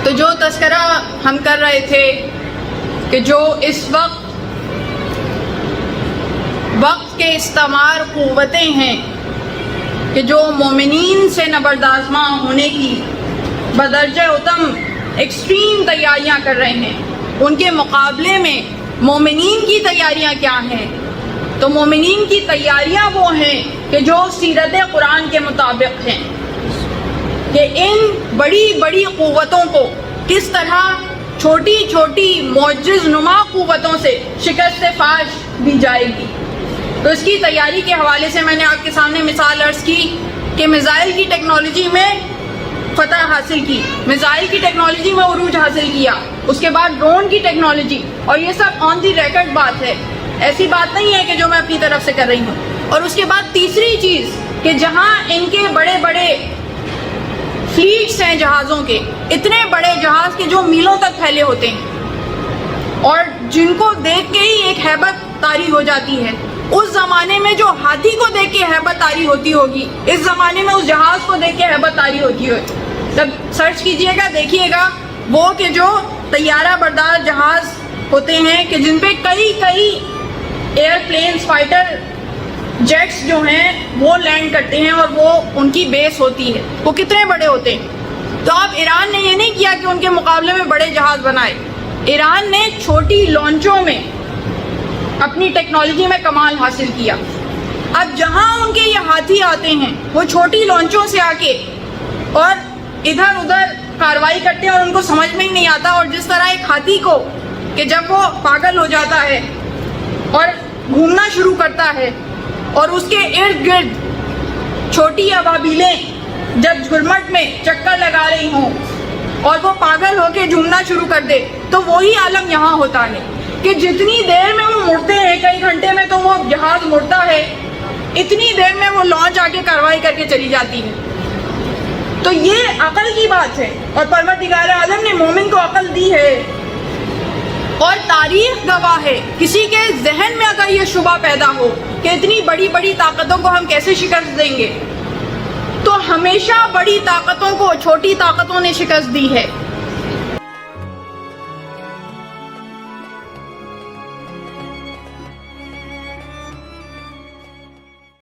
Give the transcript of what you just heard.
تو جو تذکرہ ہم کر رہے تھے کہ جو اس وقت کے استعمار قوتیں ہیں کہ جو مومنین سے نبردآزماں ہونے کی بدرجہ اتم ایکسٹریم تیاریاں کر رہے ہیں، ان کے مقابلے میں مومنین کی تیاریاں کیا ہیں؟ تو مومنین کی تیاریاں وہ ہیں کہ جو سیرت قرآن کے مطابق ہیں، کہ ان بڑی بڑی قوتوں کو کس طرح چھوٹی چھوٹی معجز نما قوتوں سے شکست فاش دی جائے گی۔ تو اس کی تیاری کے حوالے سے میں نے آپ کے سامنے مثال عرض کی کہ میزائل کی ٹیکنالوجی میں فتح حاصل کی، میزائل کی ٹیکنالوجی میں عروج حاصل کیا، اس کے بعد ڈرون کی ٹیکنالوجی، اور یہ سب آن دی ریکارڈ بات ہے، ایسی بات نہیں ہے کہ جو میں اپنی طرف سے کر رہی ہوں۔ اور اس کے بعد تیسری چیز کہ جہاں ان کے بڑے بڑے فلیٹس ہیں جہازوں کے، اتنے بڑے جہاز کے جو میلوں تک پھیلے ہوتے ہیں اور جن کو دیکھ کے ہی ایک ہیبت طاری ہو جاتی ہے، اس زمانے میں جو ہاتھی کو دیکھ کے ہیبت طاری ہوتی ہوگی، اس زمانے میں اس جہاز کو دیکھ کے ہیبت طاری ہوتی ہوگی۔ جب سرچ کیجئے گا دیکھیے گا وہ کہ جو طیارہ بردار جہاز ہوتے ہیں کہ جن پہ کئی ایئر پلینز، فائٹر جیٹس جو ہیں وہ لینڈ کرتے ہیں اور وہ ان کی بیس ہوتی ہے، وہ کتنے بڑے ہوتے ہیں۔ تو اب ایران نے یہ نہیں کیا کہ ان کے مقابلے میں بڑے جہاز بنائے، ایران نے چھوٹی لانچوں میں اپنی ٹیکنالوجی میں کمال حاصل کیا۔ اب جہاں ان کے یہ ہاتھی آتے ہیں وہ چھوٹی لانچوں سے آ کے اور ادھر ادھر کاروائی کرتے ہیں اور ان کو سمجھ میں ہی نہیں آتا، اور جس طرح ایک ہاتھی کو کہ جب وہ پاگل ہو جاتا ہے اور گھومنا شروع کرتا ہے اور اس کے ارد گرد چھوٹی ابابیلیں جب جھرمٹ میں چکر لگا رہی ہوں اور وہ پاگل ہو کے جھومنا شروع کر دے، تو وہی عالم یہاں ہوتا ہے کہ جتنی دیر میں وہ مڑتے ہیں، کئی گھنٹے میں تو وہ جہاز مڑتا ہے، اتنی دیر میں وہ لانچ آ کے کاروائی کر کے چلی جاتی ہے۔ تو یہ عقل کی بات ہے اور پروردگار عالم نے مومن کو عقل دی ہے، اور تاریخ گواہ ہے۔ کسی کے ذہن میں اگر یہ شبہ پیدا ہو کہ اتنی بڑی بڑی طاقتوں کو ہم کیسے شکست دیں گے، تو ہمیشہ بڑی طاقتوں کو چھوٹی طاقتوں نے شکست دی ہے۔